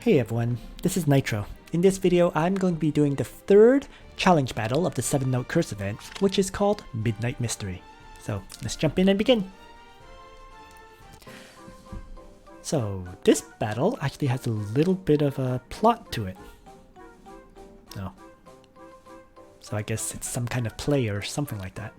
Hey everyone, this is Nitro. In this video, I'm going to be doing the third challenge battle of the 7-Note Curse event, which is called Midnight Mystery. So let's jump in and begin. So this battle actually has a little bit of a plot to it. No. So I guess it's some kind of play or something like that.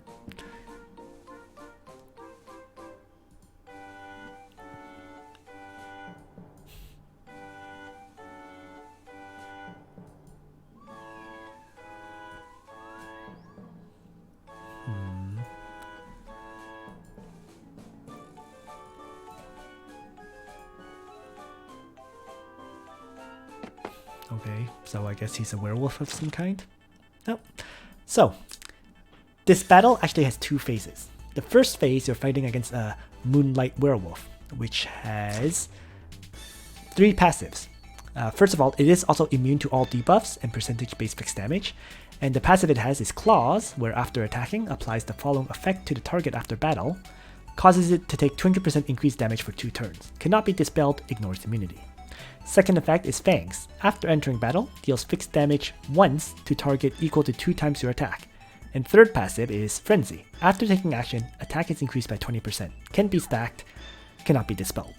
Okay, so I guess he's a werewolf of some kind? No. So, this battle actually has two phases. The first phase, you're fighting against a Moonlight Werewolf, which has 3 passives. First of all, it is also immune to all debuffs and percentage-based fixed damage. And the passive it has is Claws, where after attacking, applies the following effect to the target after battle, causes it to take 200% increased damage for 2 turns. Cannot be dispelled, ignores immunity. Second effect is Fangs. After entering battle, deals fixed damage once to target equal to 2 times your attack. And third passive is Frenzy. After taking action, attack is increased by 20%. Can be stacked, cannot be dispelled.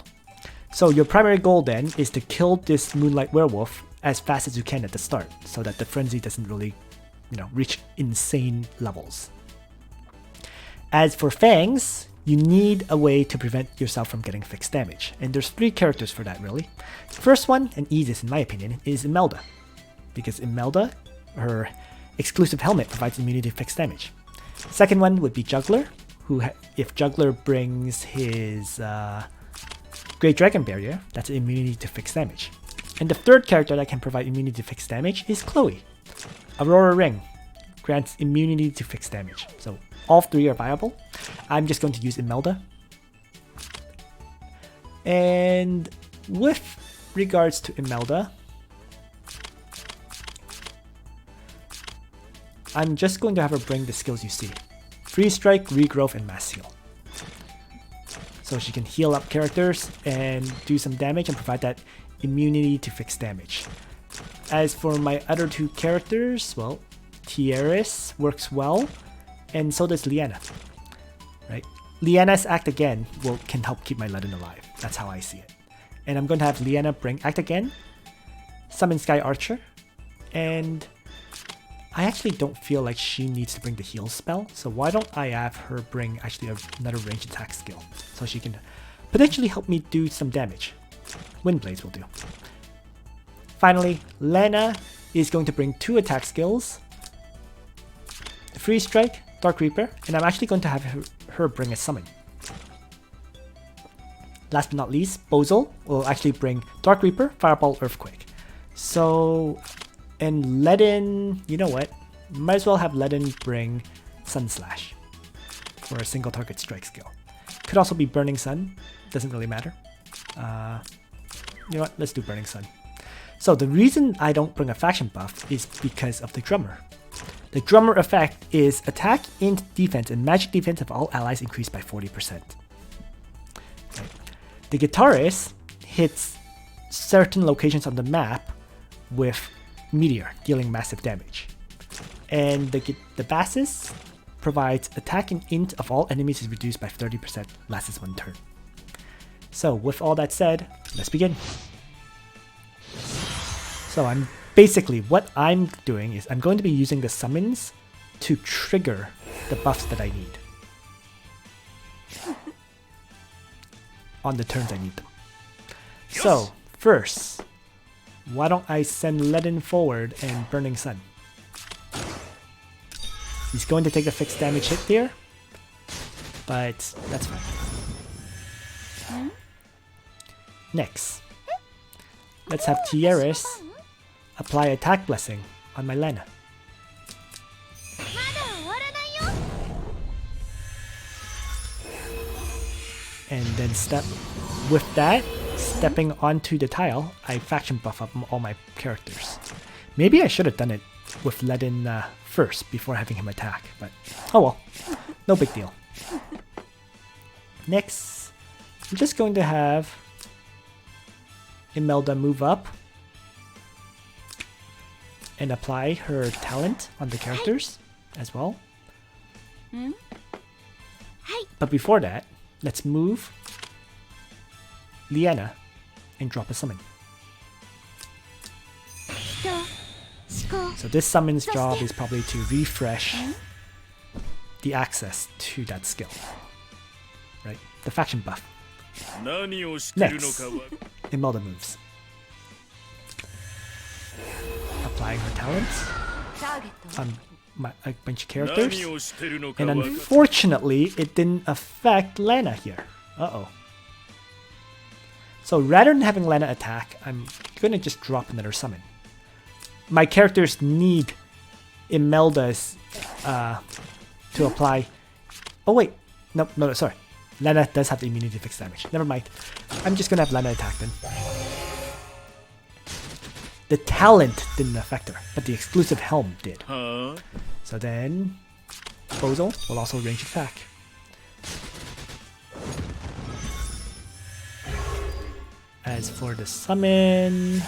So your primary goal then is to kill this Moonlight Werewolf as fast as you can at the start, so that the Frenzy doesn't really, reach insane levels. As for Fangs, you need a way to prevent yourself from getting fixed damage, and there's 3 characters for that really. The first one, and easiest in my opinion, is Imelda, because Imelda, her exclusive helmet provides immunity to fixed damage. Second one would be Jugler, who if Jugler brings his Great Dragon Barrier, that's immunity to fixed damage. And the third character that can provide immunity to fixed damage is Chloe. Aurora Ring grants immunity to fixed damage. So all 3 are viable. I'm just going to use Imelda. And with regards to Imelda, I'm just going to have her bring the skills you see. Freeze Strike, Regrowth, and Mass Heal. So she can heal up characters and do some damage and provide that immunity to fixed damage. As for my other 2 characters, well, Tiaris works well, and so does Liana. Right? Liana's Act Again can help keep my Ledin alive. That's how I see it. And I'm going to have Liana bring Act Again, summon Sky Archer, and I actually don't feel like she needs to bring the heal spell, so why don't I have her bring actually another ranged attack skill, so she can potentially help me do some damage. Windblades will do. Finally, Lana is going to bring 2 attack skills, Freeze Strike, Dark Reaper, and I'm actually going to have her bring a summon. Last but not least, Bozel will actually bring Dark Reaper, Fireball, Earthquake. So, and Ledin, you know what? Might as well have Ledin bring Sun Slash for a single target strike skill. Could also be Burning Sun, doesn't really matter. You know what? Let's do Burning Sun. So the reason I don't bring a faction buff is because of the Drummer. The Drummer effect is attack, int, defense, and magic defense of all allies increased by 40%. Right. The Guitarist hits certain locations on the map with Meteor, dealing massive damage. And the Bassus provides attack and int of all enemies is reduced by 30%, lasts 1 turn. So with all that said, let's begin. So what I'm doing is I'm going to be using the summons to trigger the buffs that I need on the turns I need them. Yes. So first, why don't I send Ledin forward and Burning Sun? He's going to take a fixed damage hit there, but that's fine. Next, let's have Tiaris apply Attack Blessing on my Lana. And then stepping onto the tile, I faction buff up all my characters. Maybe I should have done it with Ledin first before having him attack, but oh well, no big deal. Next, I'm just going to have Imelda move up and apply her talent on the characters as well. But before that, let's move Liana and drop a summon. So this summon's job is probably to refresh the access to that skill. Right? The faction buff. Next, Imelda moves. Applying her talents on a bunch of characters. And unfortunately, it didn't affect Lana here. Uh-oh. So rather than having Lana attack, I'm going to just drop another summon. My characters need Imelda's to apply. Oh wait, no, sorry. Lana does have the immunity to fixed damage. Never mind. I'm just gonna have Lana attack then. The talent didn't affect her, but the exclusive helm did. So then, Bozel will also range attack. As for the summon,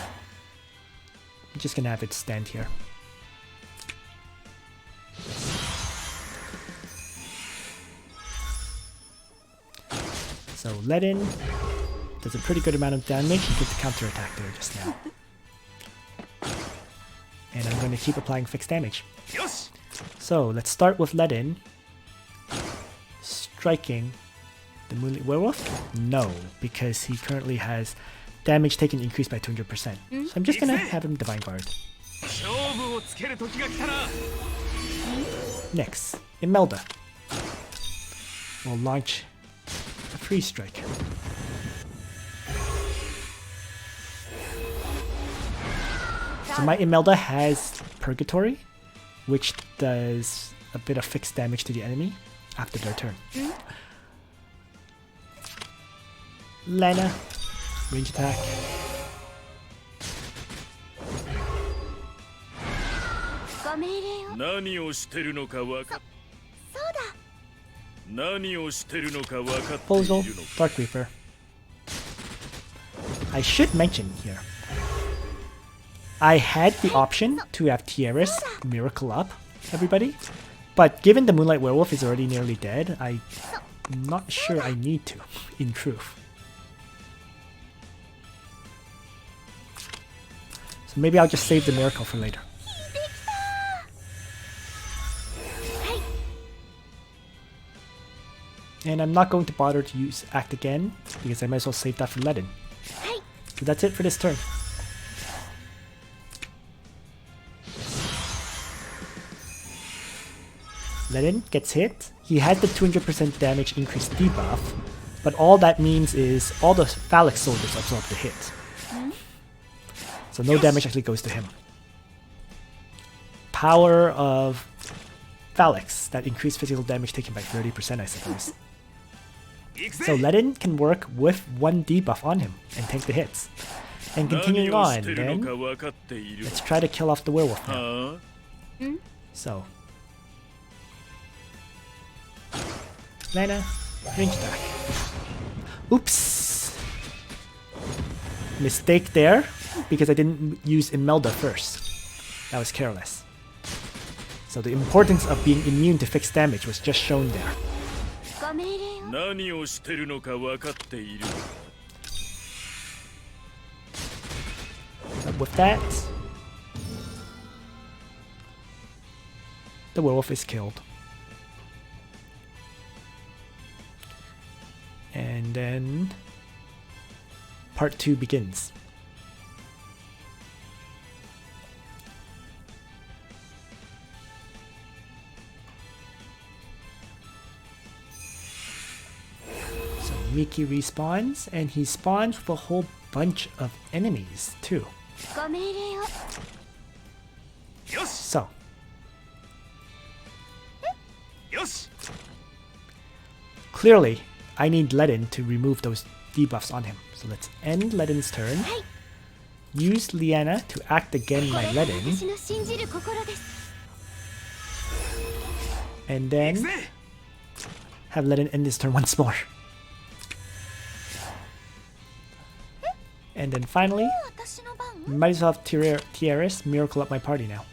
I'm just gonna have it stand here. So Ledin does a pretty good amount of damage. He did the counter attack there just now. And I'm going to keep applying fixed damage. So let's start with Ledin. Striking the Moonlit Werewolf? No, because he currently has damage taken increased by 200%. So I'm just going to have him Divine Guard. Next, Imelda will launch a Freeze Strike. So my Imelda has Purgatory, which does a bit of fixed damage to the enemy after their turn. Lana, range attack. Bozel, Dark Reaper. I should mention here, I had the option to have Tiaris Miracle up everybody, but given the Moonlight Werewolf is already nearly dead, I'm not sure I need to, in truth. So maybe I'll just save the Miracle for later. And I'm not going to bother to use Act again, because I might as well save that for Ledin. So that's it for this turn. Ledin gets hit. He had the 200% damage increase debuff, but all that means is all the Phallic soldiers absorb the hit. So no damage actually goes to him. Power of Phallics that increase physical damage taken by 30%, I suppose. So Ledin can work with one debuff on him and take the hits. And continuing on, then let's try to kill off the werewolf now. So Lana, range attack. Oops! Mistake there, because I didn't use Imelda first. That was careless. So the importance of being immune to fixed damage was just shown there. But with that, the werewolf is killed. And then part 2 begins. So Miki respawns, and he spawns with a whole bunch of enemies too. So clearly I need Ledin to remove those debuffs on him. So let's end Ledin's turn. Use Liana to act again my Ledin. And then have Ledin end his turn once more. And then finally, Might as well have Tiaris miracle up my party now.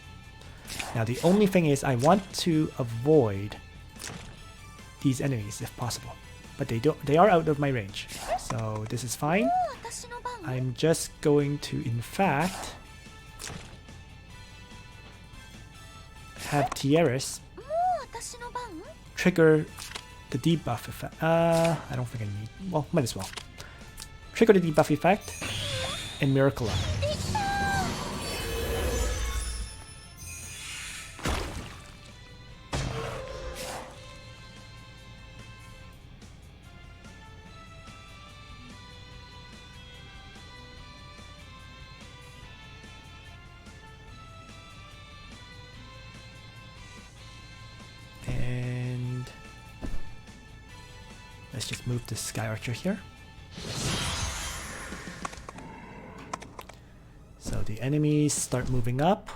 Now the only thing is I want to avoid these enemies if possible. But they are out of my range. So this is fine. I'm just going to in fact have Tiaris trigger the debuff effect. I don't think I need. Well, might as well. Trigger the debuff effect and miracle up. Let's just move the Sky Archer here. So the enemies start moving up.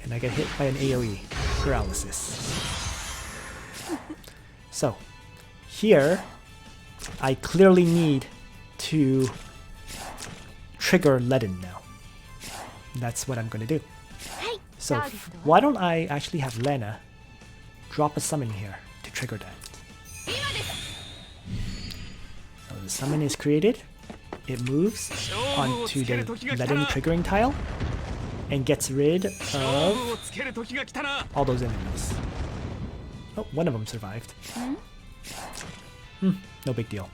And I get hit by an AoE paralysis. So here I clearly need to trigger Ledin now. That's what I'm going to do. So why don't I actually have Lana drop a summon here to trigger that. So the summon is created. It moves onto the Ledin triggering tile and gets rid of all those enemies. Oh, one of them survived. No big deal.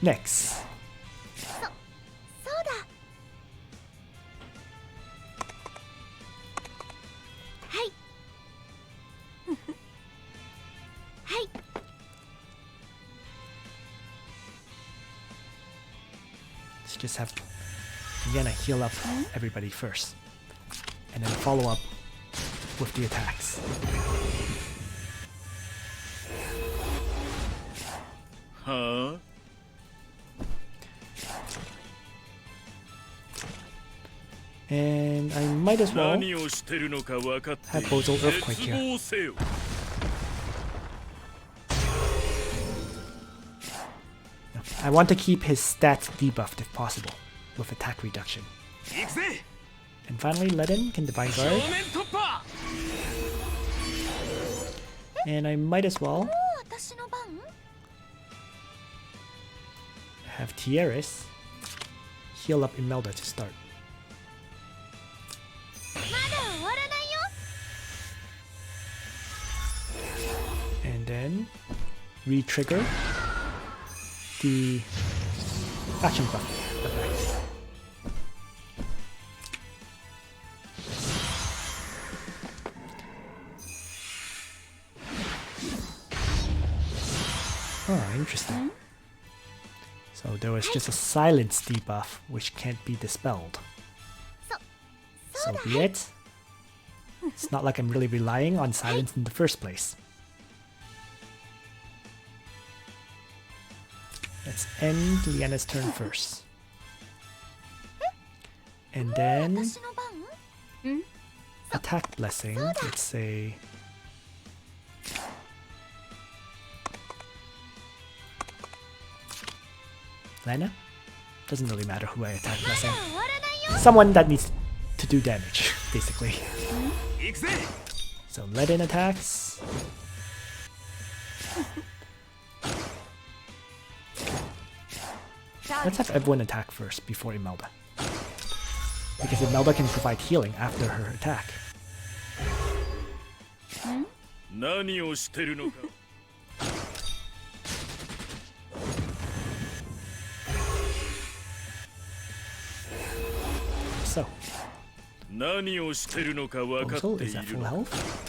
Next. Let's just have Liana heal up everybody first, and then follow up with the attacks. Huh? And I might as well have Bozel Earthquake here. No, I want to keep his stats debuffed if possible, with attack reduction. And finally, Ledin can Divine Guard. And I might as well have Tiaris heal up Imelda to start. And then re-trigger the action buff effect. Oh, interesting. So there was just a silence debuff which can't be dispelled. So be it. It's not like I'm really relying on silence in the first place. Let's end Liana's turn first. And then attack blessing, let's say Lana? Doesn't really matter who I attack blessing. Someone that needs to do damage, basically. So Ledin attacks. Let's have everyone attack first before Imelda. Because Imelda can provide healing after her attack. So, Bozel is at full health.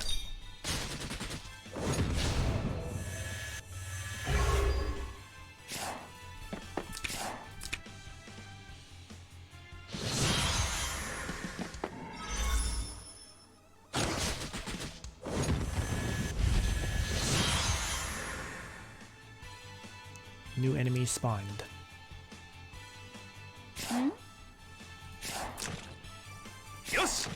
New enemy spawned. Yes.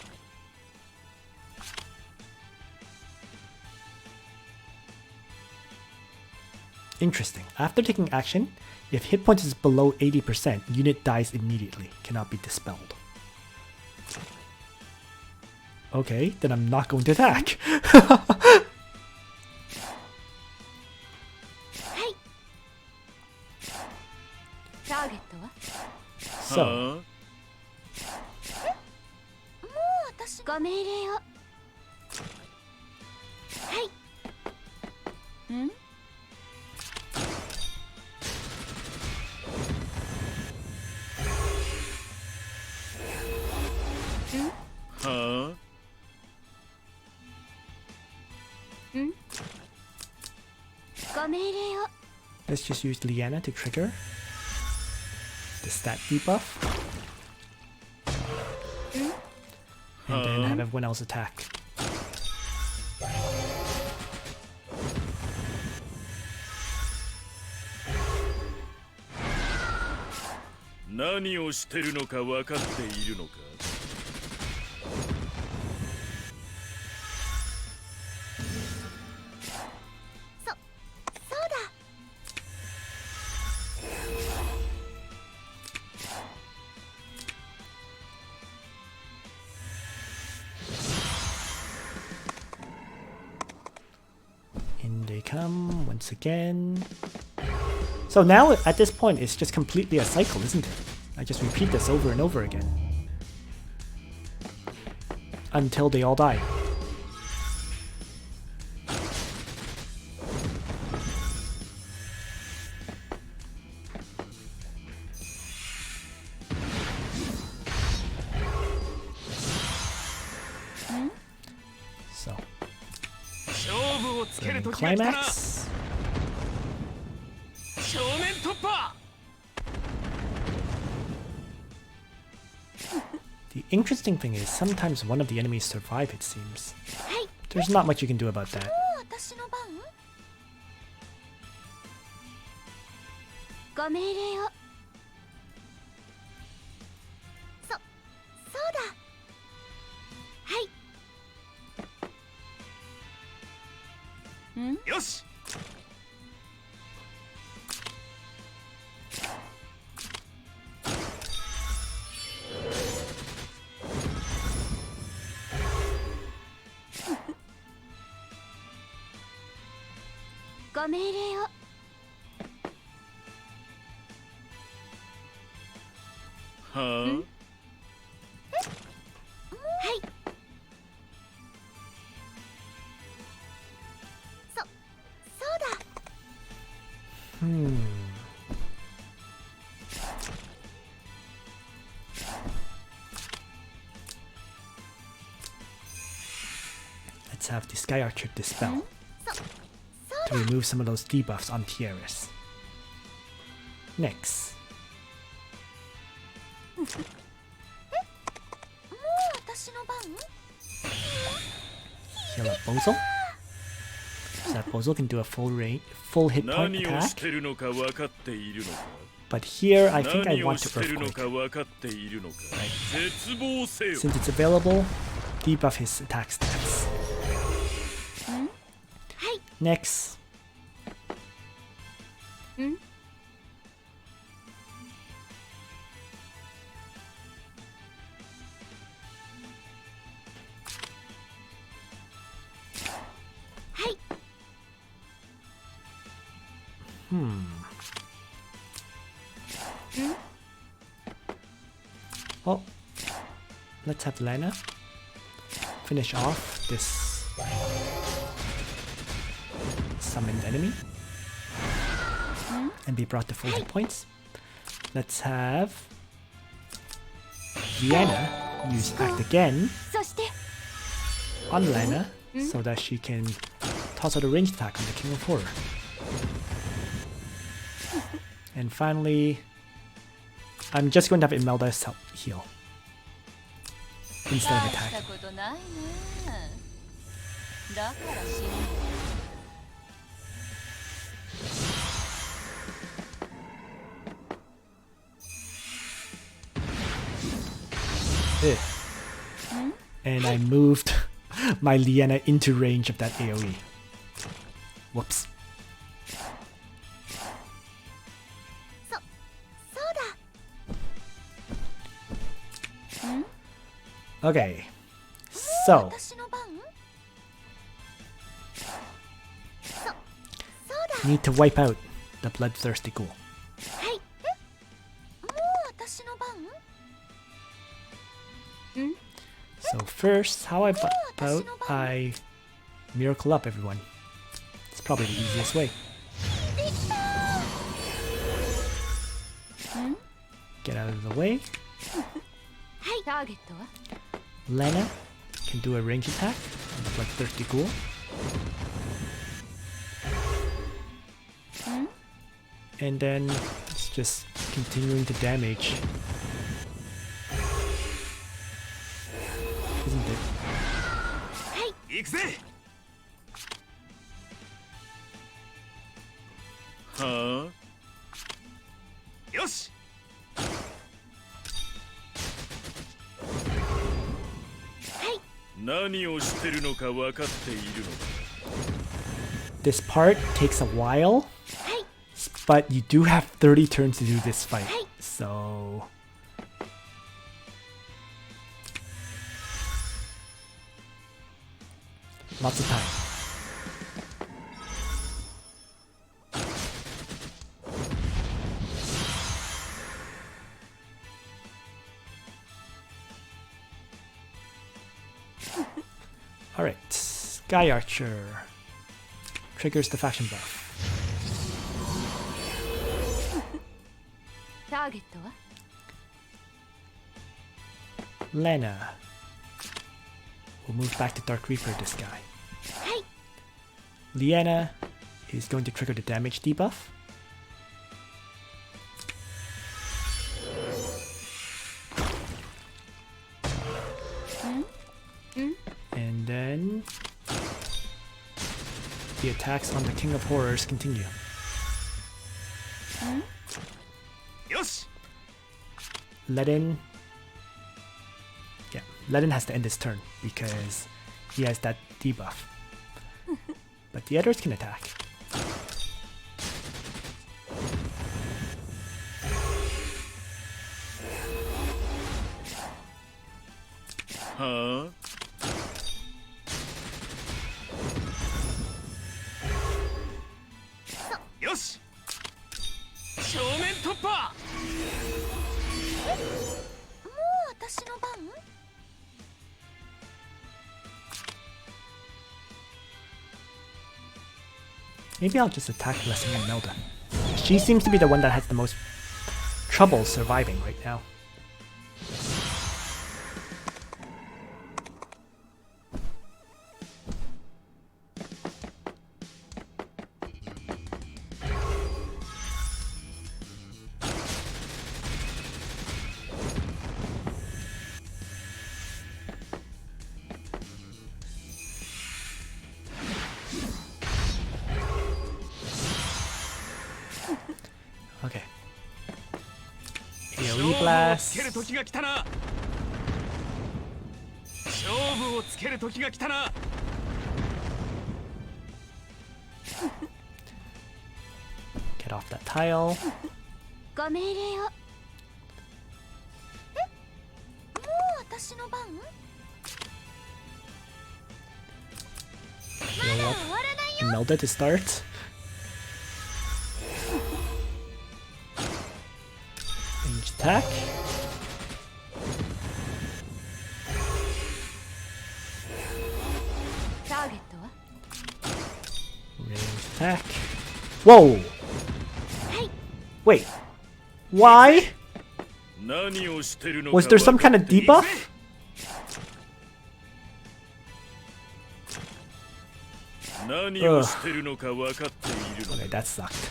Interesting. After taking action, if hit points is below 80%, unit dies immediately, cannot be dispelled. Okay, then I'm not going to attack. So, let's just use Liana to trigger the stat debuff. And then have everyone else attack. In they come once again. So now at this point it's just completely a cycle, isn't it? I just repeat this over and over again. Until they all die. So. Then climax. The interesting thing is sometimes one of the enemies survive, it seems. There's not much you can do about that. Let's have the Sky Archer dispel to remove some of those debuffs on Tiaris. Next. Heal up Bozel. So that Bozel can do a full hit point attack. But here I think I want to Earthquake. Right. Since it's available, debuff his attack stats. Next. Well, let's have Lana finish off this summoned enemy and be brought to full hit points. Let's have Liana use Act again on Lana so that she can toss out a ranged attack on the King of Horror. And finally, I'm just going to have Imelda heal instead of attack. And I moved my Liana into range of that AoE. Whoops. Okay, so need to wipe out the bloodthirsty ghoul. So first, how I wipe out, I miracle up everyone. It's probably the easiest way. Get out of the way. Lana can do a range attack on the bloodthirsty ghoul. And then it's just continuing to damage. Isn't it? Huh? Yosh! This part takes a while, but you do have 30 turns to do this fight, so... lots of time. Alright, Sky Archer triggers the faction buff. Lana will move back to Dark Reaper this guy. Liana is going to trigger the damage debuff. And then the attacks on the King of Horrors continue. Ledin. Yeah, Ledin has to end his turn because he has that debuff. But the others can attack. Huh? Yosh! Shoumen toppa! Maybe I'll just attack Blessing and Imelda. She seems to be the one that has the most trouble surviving right now. Okay. AoE blast. Get off that tile. Heal up Imelda to start. Range attack. Range attack. Whoa! Wait. Why? Was there some kind of debuff? Ugh. Okay, that sucked.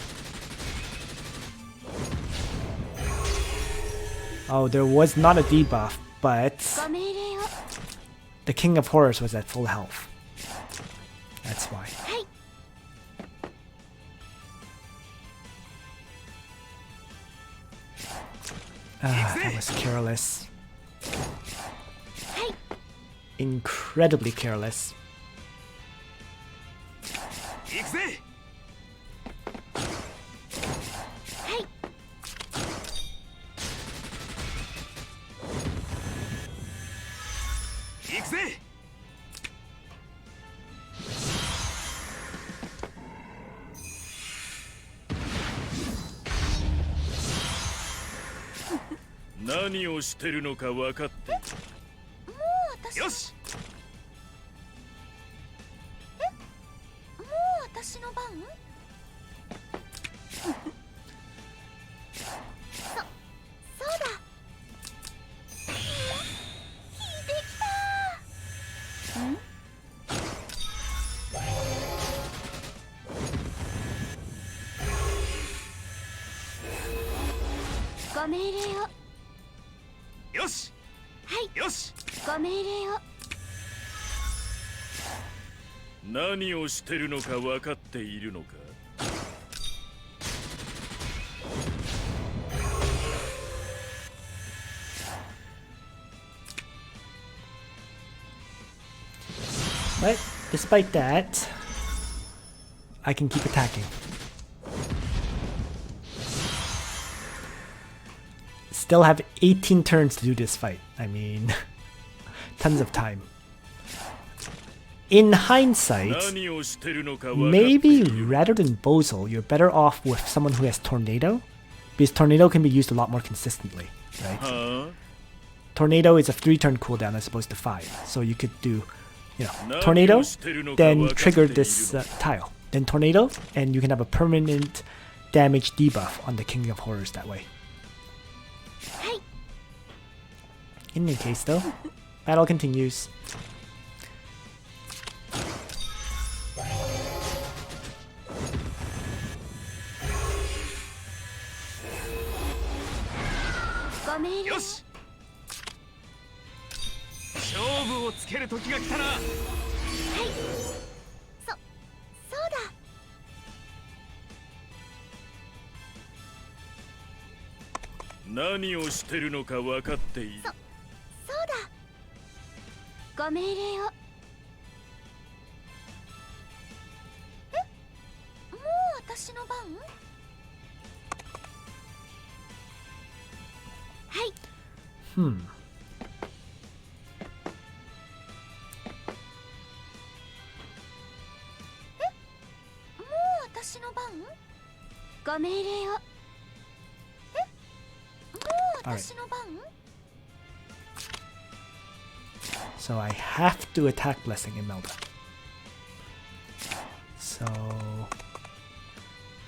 Oh, there was not a debuff, but the King of Horrors was at full health. That's why. That was careless. Incredibly careless. 何をしてるのか分かっている。もう私よし。もう私の番？そうだ。引いてきた。ご命令を。よし。はい。よし。ご命令を。何をしてるのか分かっているのか。But despite that, I can keep attacking. Still have 18 turns to do this fight. I mean, tons of time. In hindsight, maybe rather than Bozel, you're better off with someone who has Tornado, because Tornado can be used a lot more consistently, right? Tornado is a 3-turn cooldown as opposed to 5, so you could do, you know, Tornado, then trigger this tile, then Tornado, and you can have a permanent damage debuff on the King of Horrors that way. In any case, though, battle continues. Yoshi! 勝負をつける時が来たな。はい。そうだ。何をしてるのか分かっている。そうだ。ご命令を。もう私の番？はい。もう私の番？ご命令を。もう私の番？So I have to attack Blessing Imelda. So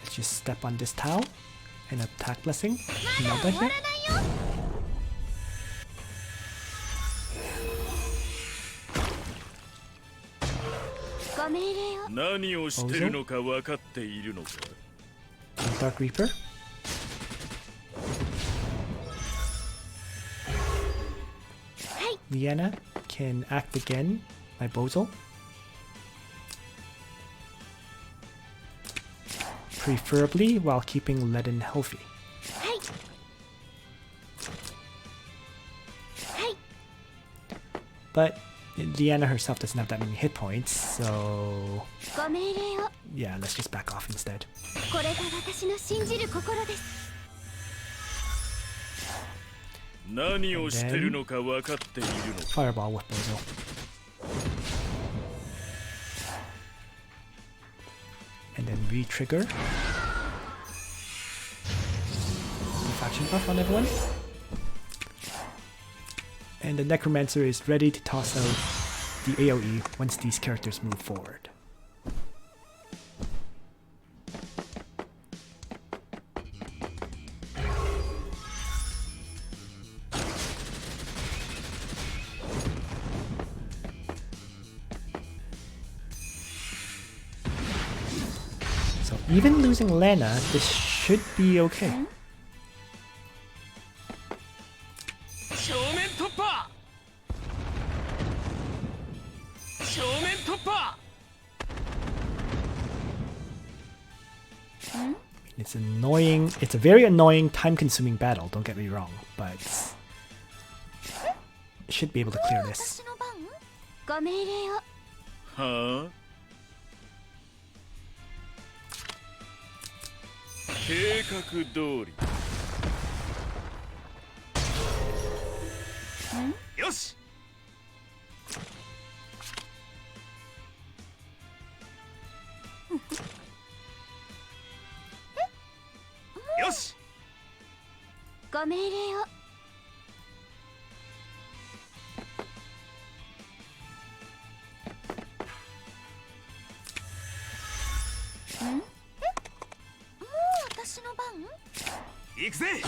let's just step on this tile and attack Blessing Imelda here. Dark Reaper. Liana can act again by Bozel. Preferably while keeping Ledin healthy. But Liana herself doesn't have that many hit points, so yeah, let's just back off instead. And then Fireball with Bozel. And then re-trigger. Faction buff on everyone. And the Necromancer is ready to toss out the AoE once these characters move forward. So even losing Lana, this should be okay. It's annoying. It's a very annoying, time-consuming battle, don't get me wrong, but I should be able to clear this. Huh? 計画通り。よし。よし。ご命令を。行くぜ。そ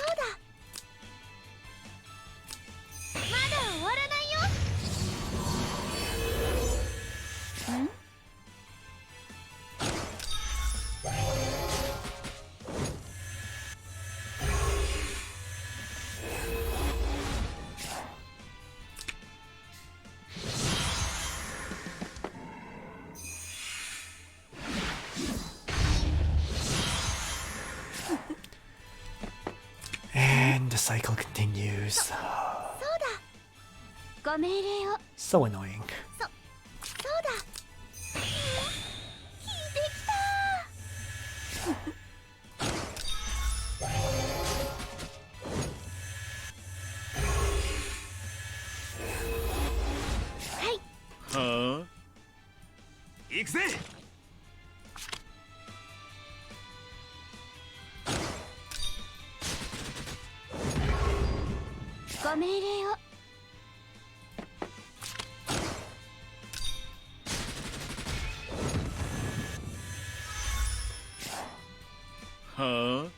うだ。まだ終わらないよ。And the cycle continues. そうだ。ご命令を。 So annoying. そうだ。効いてきた。はい。はあ。行くぜ。ご命令を。はあ。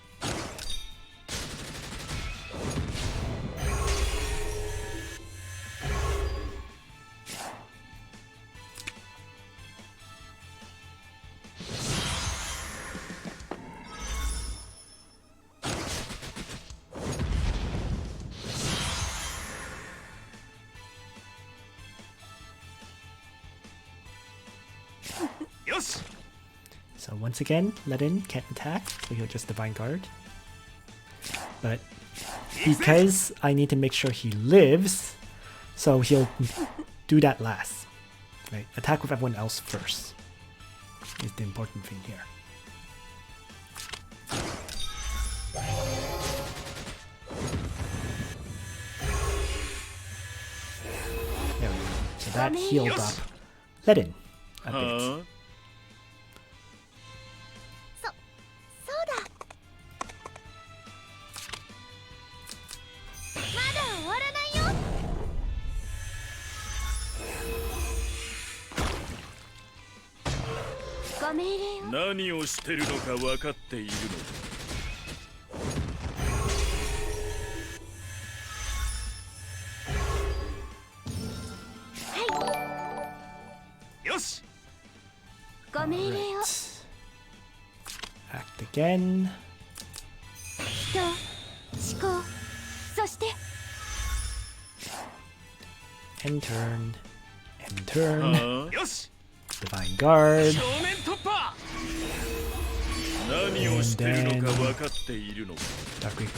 よし。 So once again, Ledin can't attack, so he'll just Divine Guard. But because I need to make sure he lives, so he'll do that last. Right? Attack with everyone else first is the important thing here. There we go. So that healed up Ledin a bit. はあ。そうだ。まだ終わらないよ。ご命令を。何をしてるのか分かっているのはい。よし。ご命令を。 Right. Act again. 人、思考、そして End turn. End turn. はあ。よし。 Divine Guard. 正面突破。何をしてるのか分かっているのか。 Dark Reaper.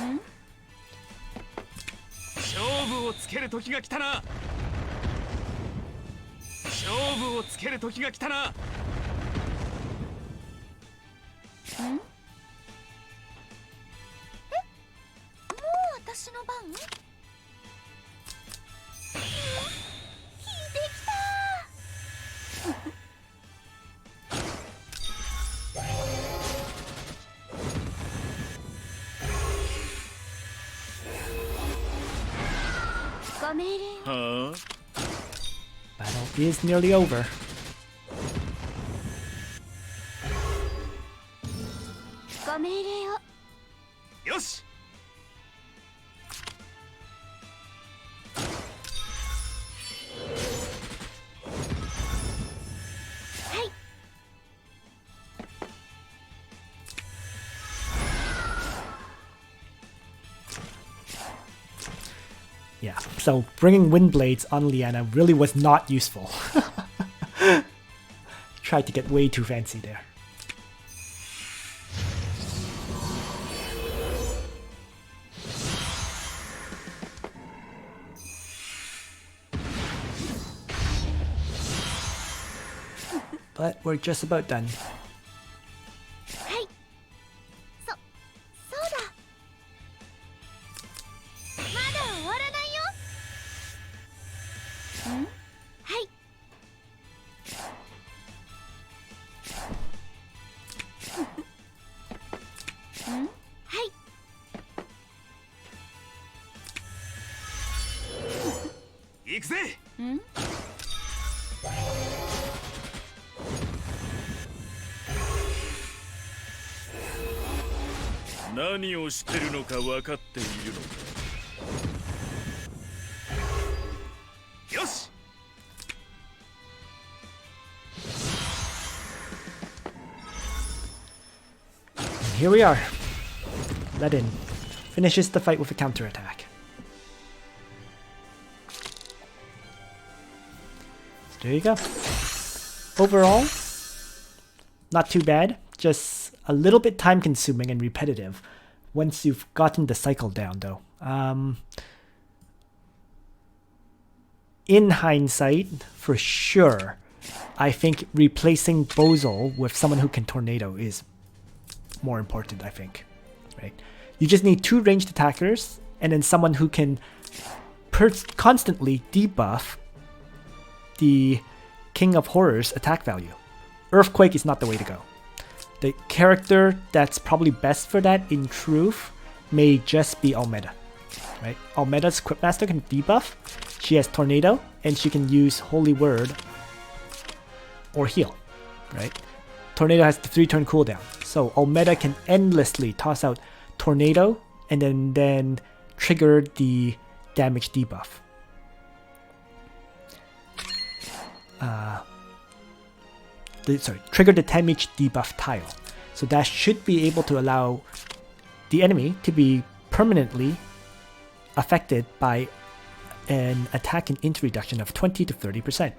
Hmm? 勝負をつける時が来たな。勝負をつける時が来たな。もう私の番？引いてきた。ご命令を。はあ。 Battle is nearly over. ご命令を。よし。 はい。 Yeah, so bringing Wind Blades on Liana really was not useful. Tried to get way too fancy there. but we're just about done. はいそうだまだ終わらないよんはいんはい行くぜ。ん何をしてるのか分かっているのか。よし。 Here we are. Ledin finishes the fight with a counterattack. So there you go. Overall, not too bad. Just a little bit time consuming and repetitive once you've gotten the cycle down though. In hindsight, for sure, I think replacing Bozel with someone who can tornado is more important, I think. Right? You just need 2 ranged attackers and then someone who can constantly debuff the King of Horrors attack value. Earthquake is not the way to go. The character that's probably best for that, in truth, may just be Almeda. Right? Almeda's Quipmaster can debuff. She has Tornado, and she can use Holy Word or heal. Right? Tornado has the 3-turn cooldown, so Almeda can endlessly toss out Tornado and then trigger the damage debuff. Trigger the damage debuff tile. So that should be able to allow the enemy to be permanently affected by an attack and int reduction of 20 to 30%.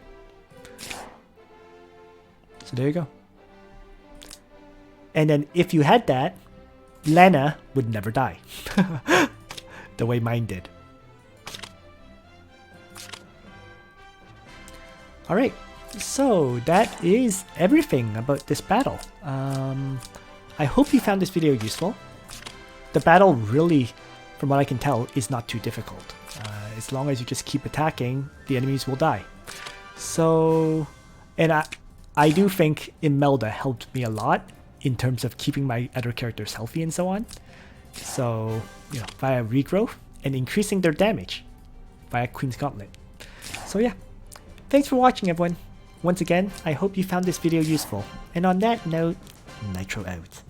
So there you go. And then if you had that, Lana would never die. The way mine did. Alright, so that is everything about this battle. I hope you found this video useful. The battle really, from what I can tell, is not too difficult. As long as you just keep attacking, the enemies will die. So, and I do think Imelda helped me a lot in terms of keeping my other characters healthy and so on. So, you know, via regrowth and increasing their damage via Queen's Gauntlet. So yeah, thanks for watching everyone. Once again, I hope you found this video useful. And on that note, Nitro out.